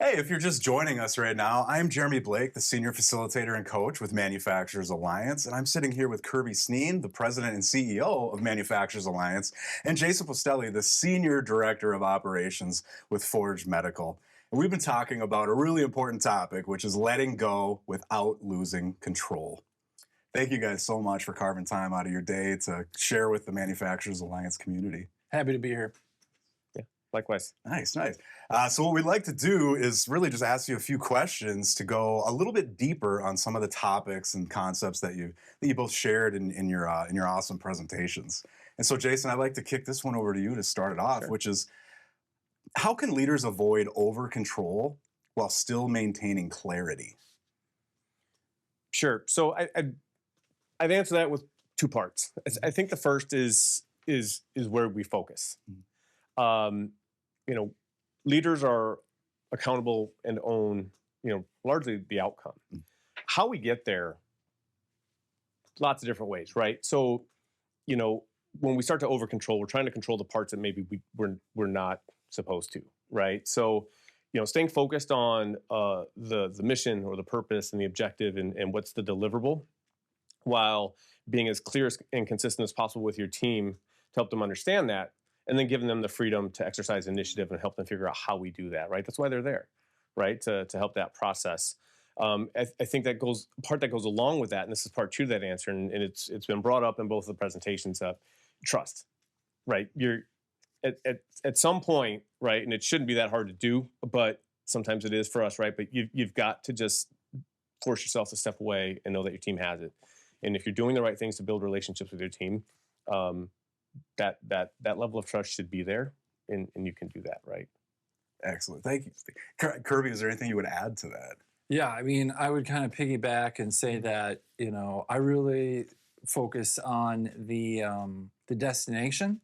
Hey, if you're just joining us right now, I'm Jeremy Blake, the Senior Facilitator and Coach with Manufacturers Alliance, and I'm sitting here with Kirby Sneen, the President and CEO of Manufacturers Alliance, and Jason Postelli, the Senior Director of Operations with Forge Medical. And we've been talking about a really important topic, which is letting go without losing control. Thank you guys so much for carving time out of your day to share with the Manufacturers Alliance community. Happy to be here. Yeah, likewise. Nice, nice. So what we'd like to do is really just ask you a few questions to go a little bit deeper on some of the topics and concepts that you both shared in your awesome presentations. And so, Jason, I'd like to kick this one over to you to start it off, Sure. which is how can leaders avoid over control while still maintaining clarity? Sure. So I'd answer that with two parts. I think the first is where we focus. Leaders are accountable and own, largely the outcome. How we get there, lots of different ways, right? So, when we start to over control, we're trying to control the parts that maybe we're not supposed to, right? So, staying focused on the mission or the purpose and the objective and what's the deliverable, while being as clear and consistent as possible with your team to help them understand that, and then giving them the freedom to exercise initiative and help them figure out how we do that, right? That's why they're there, right? To help that process. I think that part that goes along with that, and this is part two of that answer, and it's been brought up in both of the presentations, trust, right? You're at some point, right, and it shouldn't be that hard to do, but sometimes it is for us, right? But you've got to just force yourself to step away and know that your team has it. And if you're doing the right things to build relationships with your team, that level of trust should be there, and you can do that, right? Excellent. Thank you. Kirby, is there anything you would add to that? Yeah, I mean, I would kind of piggyback and say that, I really focus on the destination.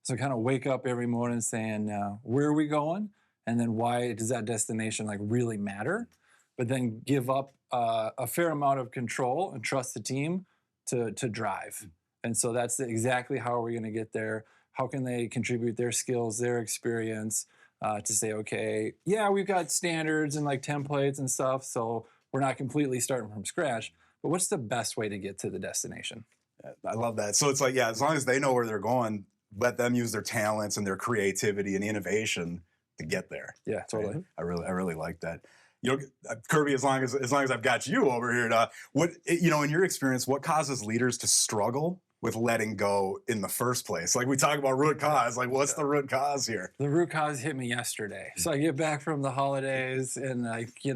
So kind of wake up every morning saying, where are we going? And then why does that destination really matter? But then give up a fair amount of control and trust the team to drive. And so that's exactly how we're going to get there. How can they contribute their skills, their experience to say, okay, yeah, we've got standards and templates and stuff, so we're not completely starting from scratch. But what's the best way to get to the destination? I love that. So it's as long as they know where they're going, let them use their talents and their creativity and innovation to get there. Yeah, totally. Right? I really like that. Kirby, as long as I've got you over here, in your experience, what causes leaders to struggle with letting go in the first place? We talk about root cause. What's the root cause here? The root cause hit me yesterday. So I get back from the holidays and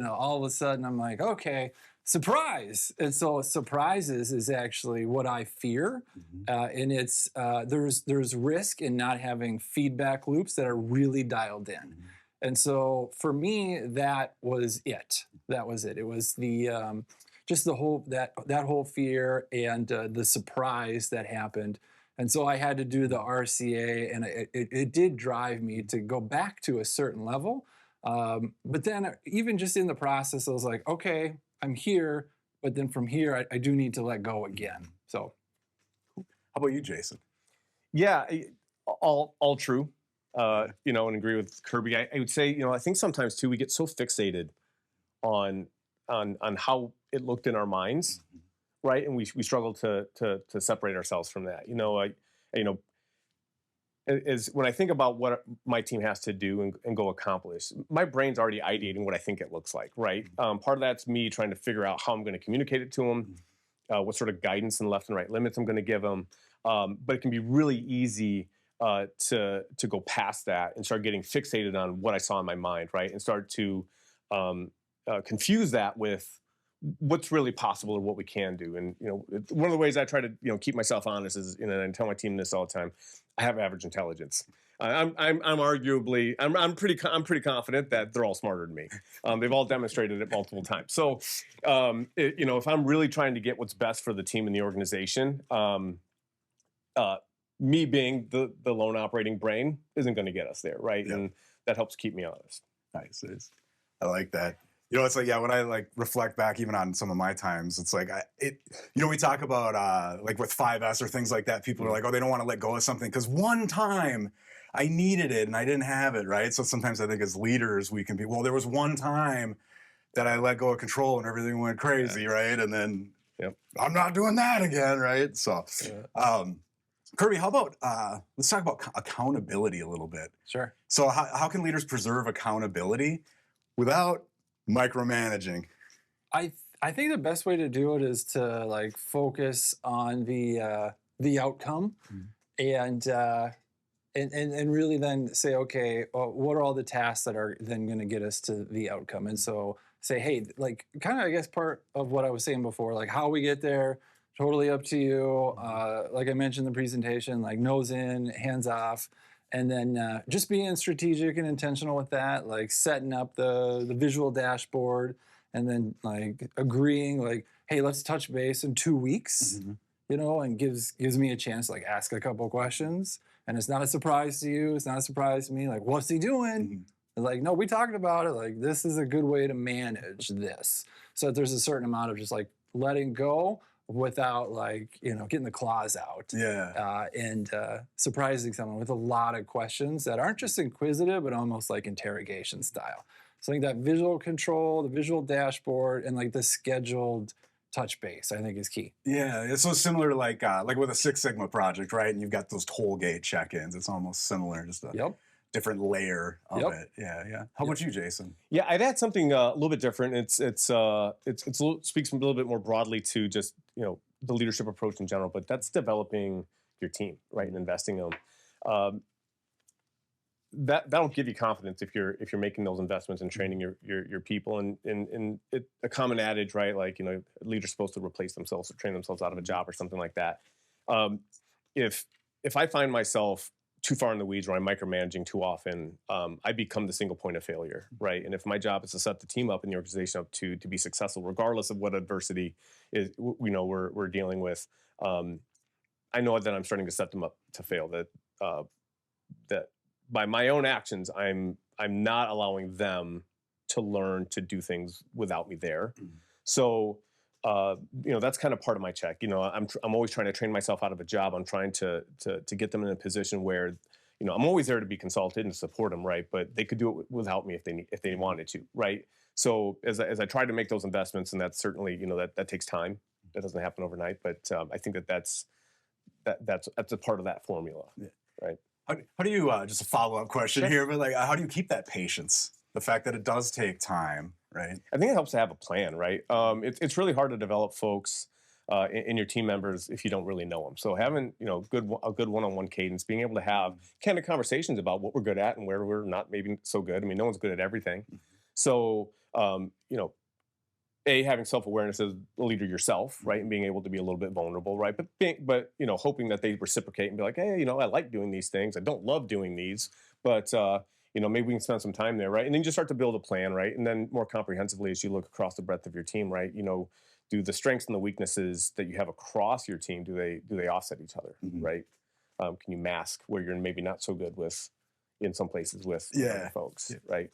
all of a sudden I'm like, okay, surprise. And so surprises is actually what I fear. And it's there's risk in not having feedback loops that are really dialed in. And so for me, that was it. That was it. It was the just the whole that whole fear and the surprise that happened. And so I had to do the RCA, and it did drive me to go back to a certain level. But then even just in the process, I was like, okay, I'm here, but then from here, I do need to let go again. So, how about you, Jason? Yeah, all true. And agree with Kirby. I would say, I think sometimes too we get so fixated on how it looked in our minds, right? And we struggle to separate ourselves from that. As when I think about what my team has to do and go accomplish, my brain's already ideating what I think it looks like, right? Part of that's me trying to figure out how I'm going to communicate it to them, what sort of guidance and left and right limits I'm going to give them. But it can be really easy to go past that and start getting fixated on what I saw in my mind, right? And start to confuse that with what's really possible or what we can do. And one of the ways I try to keep myself honest is, and I tell my team this all the time, I have average intelligence. I'm pretty confident that they're all smarter than me. They've all demonstrated it multiple times. So if I'm really trying to get what's best for the team and the organization, me being the lone operating brain isn't going to get us there, right? Yeah. And that helps keep me honest. Nice. I like that. It's when I reflect back even on some of my times, it's we talk about with 5S or things like that, people are like, oh, they don't want to let go of something because one time I needed it and I didn't have it, right? So sometimes I think as leaders we can be, well, there was one time that I let go of control and everything went crazy, right? And then Yep. I'm not doing that again, right? So, Kirby, how about let's talk about accountability a little bit. Sure. So, how can leaders preserve accountability without micromanaging? I think the best way to do it is to like focus on the outcome, and really then say, okay, well, what are all the tasks that are then going to get us to the outcome? And so say, hey, like kind of I guess part of what I was saying before, like how we get there, totally up to you. Like I mentioned in the presentation, like nose in, hands off. And then just being strategic and intentional with that, like setting up the visual dashboard, and then like agreeing, like, hey, let's touch base in 2 weeks, you know, and gives me a chance to like ask a couple questions. And it's not a surprise to you. It's not a surprise to me. Like, what's he doing? Like, no, we talked about it. Like, this is a good way to manage this. So there's a certain amount of just like letting go without like, you know, getting the claws out. And surprising someone with a lot of questions that aren't just inquisitive, but almost like interrogation style. So I think that visual control, the visual dashboard, and like the scheduled touch base, I think is key. Yeah, it's so similar to like with a Six Sigma project, right? And you've got those toll gate check-ins. It's almost similar, just a different layer of it. Yeah. How about you, Jason? Yeah, I'd add something a little bit different. It's speaks a little bit more broadly to just, you know, the leadership approach in general, but that's developing your team, right, and investing in them. That'll give you confidence if you're making those investments and training your people. And a common adage, right? Like, you know, leaders supposed to replace themselves or train themselves out of a job or something like that. If I find myself too far in the weeds or I'm micromanaging too often, I become the single point of failure, right? And if my job is to set the team up and the organization up to be successful, regardless of what adversity is, you know, we're dealing with, I know that I'm starting to set them up to fail. That by my own actions, I'm not allowing them to learn to do things without me there. So, you know, that's kind of part of my check. You know, I'm always trying to train myself out of a job. I'm trying to get them in a position where, you know, I'm always there to be consulted and support them, right? But they could do it without me if they wanted to, right? So as I try to make those investments, and that's certainly, you know, that takes time. That doesn't happen overnight. But I think that's a part of that formula, right? How do you just a follow-up question here, but like how do you keep that patience? The fact that it does take time, right? I think it helps to have a plan, right? It's really hard to develop folks in your team members if you don't really know them. So having, you know, a good one-on-one cadence, being able to have kind of conversations about what we're good at and where we're not maybe so good. I mean, no one's good at everything. So, you know, having self-awareness as a leader yourself, right, and being able to be a little bit vulnerable, right, but you know, hoping that they reciprocate and be like, hey, you know, I like doing these things. I don't love doing these, but you know, maybe we can spend some time there, right? And then you just start to build a plan, right? And then more comprehensively, as you look across the breadth of your team, right, you know, do the strengths and the weaknesses that you have across your team, do they offset each other, right? Can you mask where you're maybe not so good with in some places with other folks, right?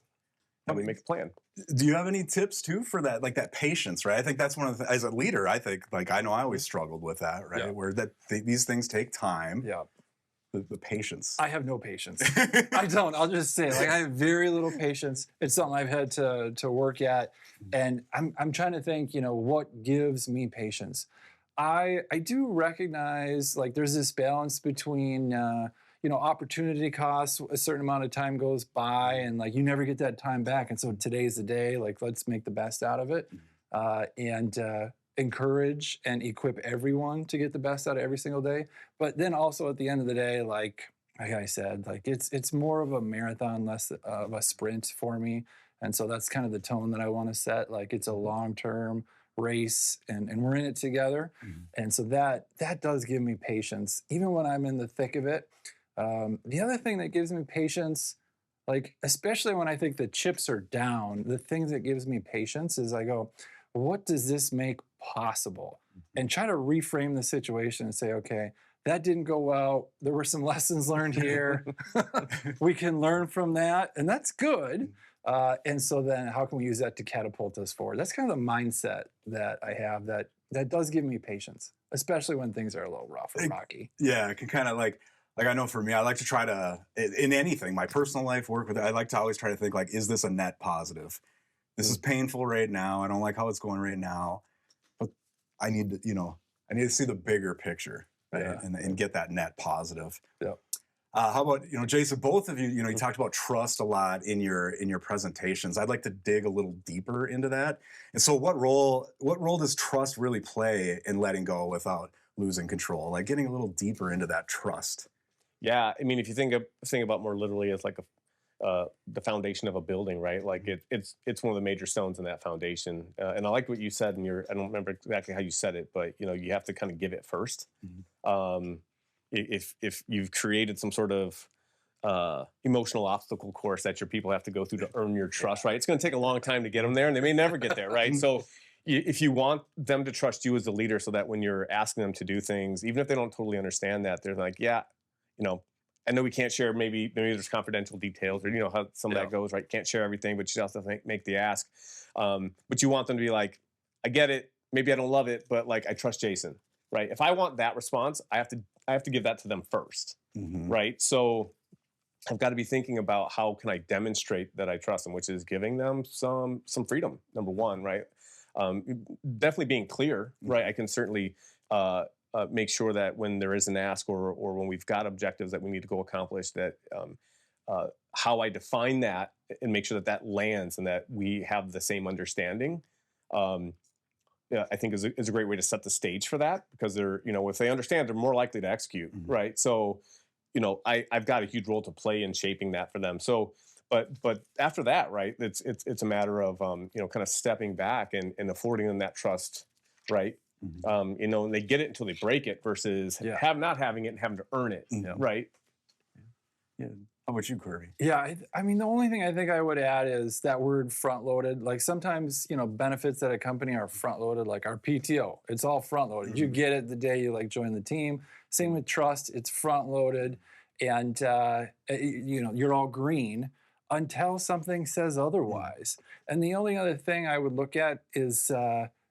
How do we make a plan? Do you have any tips too for that, like that patience, right? I think that's one of the, as a leader, I think, like I know I always struggled with that, right? Where these things take time. The patience. I have no patience. I don't. I'll just say, like, I have very little patience. It's something I've had to work at, and I'm trying to think, you know, what gives me patience. I do recognize, like, there's this balance between you know, opportunity costs. A certain amount of time goes by, and like you never get that time back. And so today's the day. Like, let's make the best out of it, and encourage and equip everyone to get the best out of every single day. But then also at the end of the day, like I said, like it's more of a marathon, less of a sprint for me. And so that's kind of the tone that I want to set. Like, it's a long-term race, and we're in it together. And so that does give me patience, even when I'm in the thick of it. The other thing that gives me patience, like especially when I think the chips are down, the thing that gives me patience is I go, what does this make possible? And try to reframe the situation and say, okay, that didn't go well. There were some lessons learned here. We can learn from that, and that's good. And so then how can we use that to catapult us forward? That's kind of the mindset that I have that does give me patience, especially when things are a little rough or rocky. Yeah, it can kind of like, Like I know for me, I like to try to in anything, my personal life, work with. I like to always try to think like, is this a net positive? This is painful right now. I don't like how it's going right now, but I need to, I need to see the bigger picture, right, Yeah. and get that net positive. Yep. How about Jason? Both of you, you talked about trust a lot in your presentations. I'd like to dig a little deeper into that. And so, what role does trust really play in letting go without losing control? Like getting a little deeper into that trust. Yeah, I mean, if you think about more literally as like the foundation of a building, right? Like it's one of the major stones in that foundation. And I like what you said in your. I don't remember exactly how you said it, but you have to kind of give it first. Um, if you've created some sort of emotional obstacle course that your people have to go through to earn your trust, right? It's going to take a long time to get them there, and they may never get there, right? So if you want them to trust you as a leader, so that when you're asking them to do things, even if they don't totally understand that, they're like, yeah, I know we can't share, maybe there's confidential details, or how some of that goes, right? Can't share everything, but you also make the ask. But you want them to be like, I get it, maybe I don't love it, but like I trust Jason, right? If I want that response, I have to give that to them first, right? So I've got to be thinking about how can I demonstrate that I trust them, which is giving them some freedom. Number one, right? Definitely being clear, right? I can certainly make sure that when there is an ask, or when we've got objectives that we need to go accomplish, that how I define that and make sure that that lands and that we have the same understanding. Yeah, I think is a great way to set the stage for that, because they're, if they understand, they're more likely to execute, right? So, I've got a huge role to play in shaping that for them. So, but after that, right, it's a matter of kind of stepping back and affording them that trust, right? And they get it until they break it, versus not having it and having to earn it, right? Yeah. How about you, Kirby? Yeah, I mean, the only thing I think I would add is that word front loaded. Like sometimes, benefits at a company are front loaded, like our PTO, it's all front loaded. You get it the day you join the team. Same with trust, it's front loaded. And, you're all green until something says otherwise. And the only other thing I would look at is,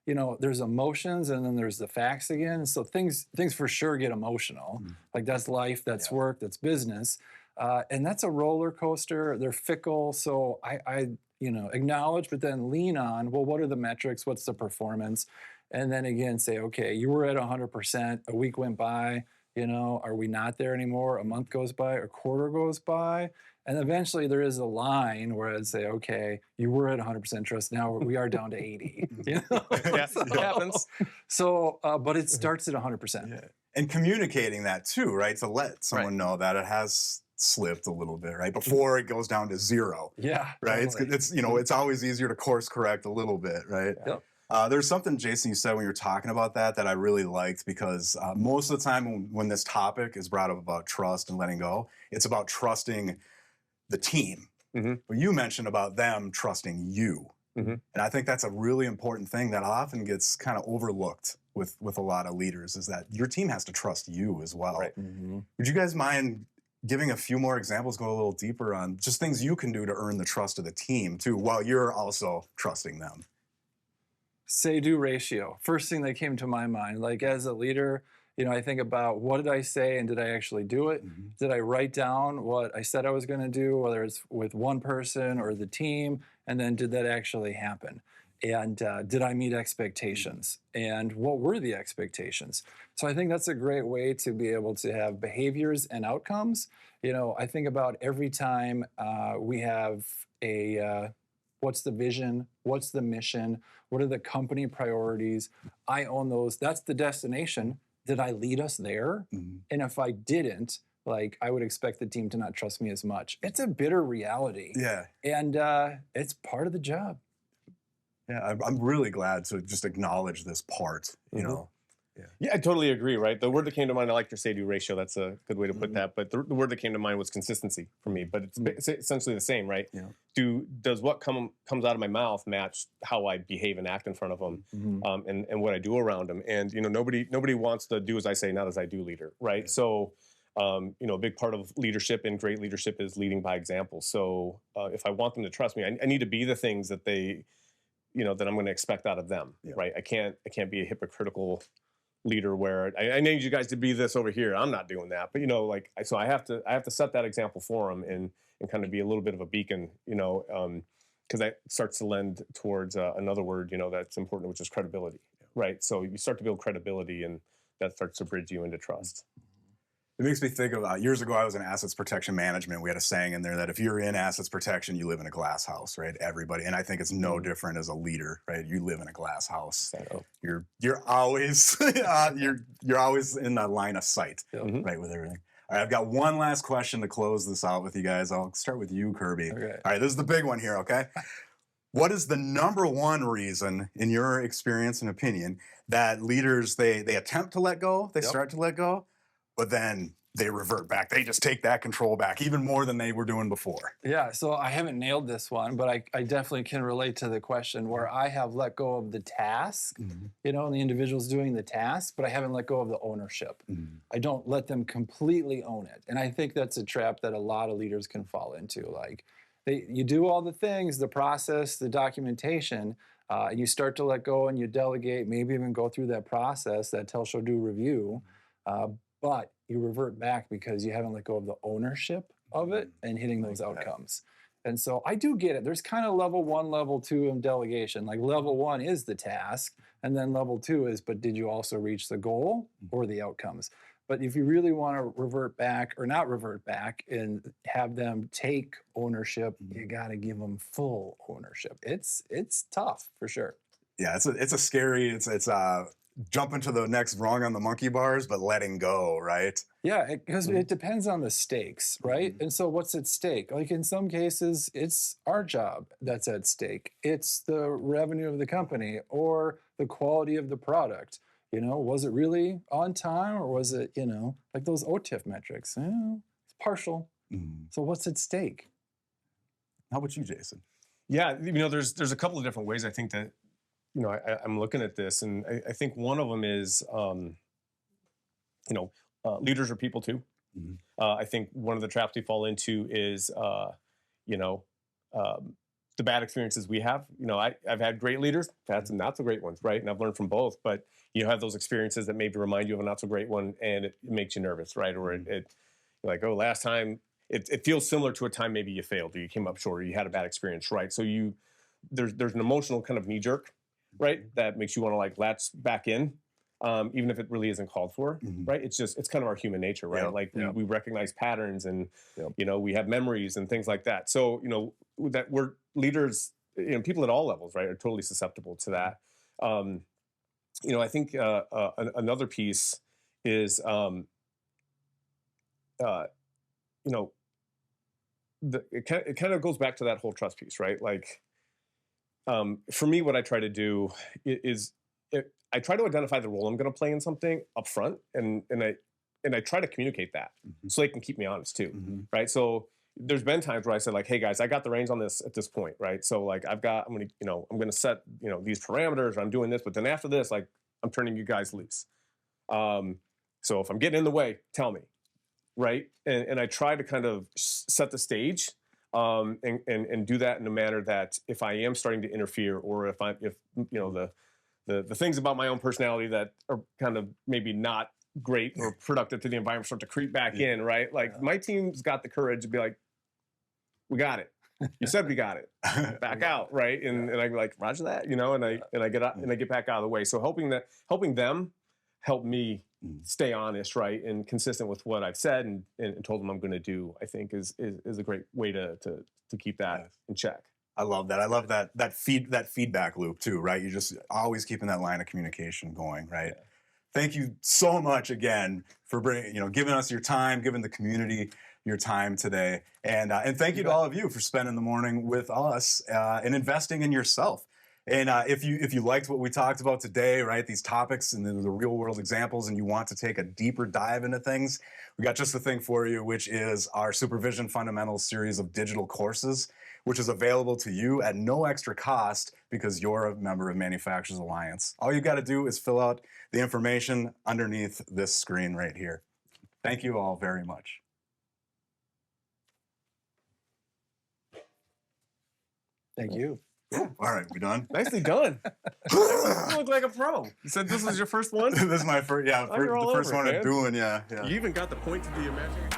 there's emotions and then there's the facts again. So things for sure get emotional. Like that's life, that's work, that's business. And that's a roller coaster. They're fickle. So I acknowledge, but then lean on, well, what are the metrics? What's the performance? And then again, say, okay, you were at 100%. A week went by, are we not there anymore? A month goes by, a quarter goes by. And eventually there is a line where I'd say, okay, you were at 100% trust. Now we are down to 80. Yeah, it happens. So, but it starts at 100%. Yeah. And communicating that too, right? To let someone know that it has slipped a little bit, right? Before it goes down to zero. Yeah. Right. Totally. It's always easier to course correct a little bit, right? Yep. There's something, Jason, you said when you were talking about that I really liked, because most of the time when this topic is brought up about trust and letting go, it's about trusting the team. But you mentioned about them trusting you. And I think that's a really important thing that often gets kind of overlooked with a lot of leaders, is that your team has to trust you as well. Right. Would you guys mind giving a few more examples, go a little deeper on just things you can do to earn the trust of the team too, while you're also trusting them? Say-do ratio. First thing that came to my mind, like as a leader, I think about what did I say and did I actually do it? Did I write down what I said I was going to do, whether it's with one person or the team? And then did that actually happen? And did I meet expectations? And what were the expectations? So I think that's a great way to be able to have behaviors and outcomes. I think about every time we have what's the vision? What's the mission? What are the company priorities? I own those. That's the destination. Did I lead us there? And if I didn't, I would expect the team to not trust me as much. It's a bitter reality. Yeah. And it's part of the job. Yeah, I'm really glad to just acknowledge this part, Yeah, I totally agree, right? The word that came to mind, I like your say-do ratio. That's a good way to put that. But the word that came to mind was consistency for me. But it's essentially the same, right? Yeah. Does what comes out of my mouth match how I behave and act in front of them, and what I do around them? And nobody wants to do as I say, not as I do, leader, right? Yeah. So, a big part of leadership and great leadership is leading by example. So, if I want them to trust me, I need to be the things that they, that I'm going to expect out of them, right? I can't be a hypocritical leader where I need you guys to be this over here. I'm not doing that, but like so I have to set that example for them and kind of be a little bit of a beacon, because that starts to lend towards another word, that's important, which is credibility, right? So you start to build credibility, and that starts to bridge you into trust. It makes me think of years ago, I was in assets protection management. We had a saying in there that if you're in assets protection, you live in a glass house, right? Everybody. And I think it's no different as a leader, right? You live in a glass house. So, You're always you're always in the line of sight, right, with everything. All right, I've got one last question to close this out with you guys. I'll start with you, Kirby. Okay. All right, this is the big one here, okay? What is the number one reason, in your experience and opinion, that leaders they attempt to let go, they start to let go, but then they revert back? They just take that control back even more than they were doing before. Yeah, so I haven't nailed this one, but I definitely can relate to the question where I have let go of the task, and the individual's doing the task, but I haven't let go of the ownership. I don't let them completely own it. And I think that's a trap that a lot of leaders can fall into. Like, you do all the things, the process, the documentation, you start to let go and you delegate, maybe even go through that process, that tell, show, do review, but you revert back because you haven't let go of the ownership of it and hitting those outcomes. And so I do get it. There's kind of level 1, level 2 in delegation. Like level 1 is the task, and then level 2 is, but did you also reach the goal or the outcomes? But if you really want to revert back or not revert back and have them take ownership, you got to give them full ownership. It's tough for sure. Yeah, it's a scary, it's jumping to the next rung on the monkey bars, but letting go, right? Yeah, because it depends on the stakes, right? And so what's at stake? Like in some cases, it's our job that's at stake. It's the revenue of the company or the quality of the product. Was it really on time, or was it, like those OTIF metrics? It's partial. So what's at stake? How about you, Jason? Yeah, there's a couple of different ways I think that, I'm looking at this, and I think one of them is, leaders are people too. I think one of the traps we fall into is, the bad experiences we have. I've had great leaders, I've had some not so great ones, right? And I've learned from both, but you have those experiences that maybe remind you of a not so great one, and it makes you nervous, right? Or it like, oh, last time, it feels similar to a time maybe you failed or you came up short or you had a bad experience, right? So there's an emotional kind of knee jerk, right? That makes you want to like latch back in, even if it really isn't called for, right? It's kind of our human nature, right? We recognize patterns, and we have memories and things like that. So that we're leaders, people at all levels, right, are totally susceptible to that. I think another piece is it kind of goes back to that whole trust piece, right? Like, for me, what I try to do is I try to identify the role I'm going to play in something up front, and I try to communicate that so they can keep me honest too, right? So there's been times where I said like, hey guys, I got the reins on this at this point, right? So like I'm going to set these parameters, or I'm doing this, but then after this, like I'm turning you guys loose. So if I'm getting in the way, tell me, right? And I try to kind of set the stage, and do that in a manner that if I am starting to interfere, or if the things about my own personality that are kind of maybe not great or productive to the environment start to creep back in, right? Like my team's got the courage to be like, we got it. You said we got it. Back out, right? And I be like, Roger that, and I get out and I get back out of the way. So helping them help me stay honest, right, and consistent with what I've said and told them I'm going to do, I think is a great way to keep that in check. I love that. I love that feedback loop too, right? You're just always keeping that line of communication going, right? Yeah. Thank you so much again for giving us your time, giving the community your time today, and thank you to all of you for spending the morning with us and investing in yourself. And if you liked what we talked about today, right, these topics and the real world examples, and you want to take a deeper dive into things, we got just the thing for you, which is our Supervision Fundamentals series of digital courses, which is available to you at no extra cost because you're a member of Manufacturers Alliance. All you got to do is fill out the information underneath this screen right here. Thank you all very much. Thank you. All right, we done? Nicely done. You look like a pro. You said this was your first one? This is my first, Oh, you're all the first over it, one I'm man. doing, yeah. You even got the point to the imaginary.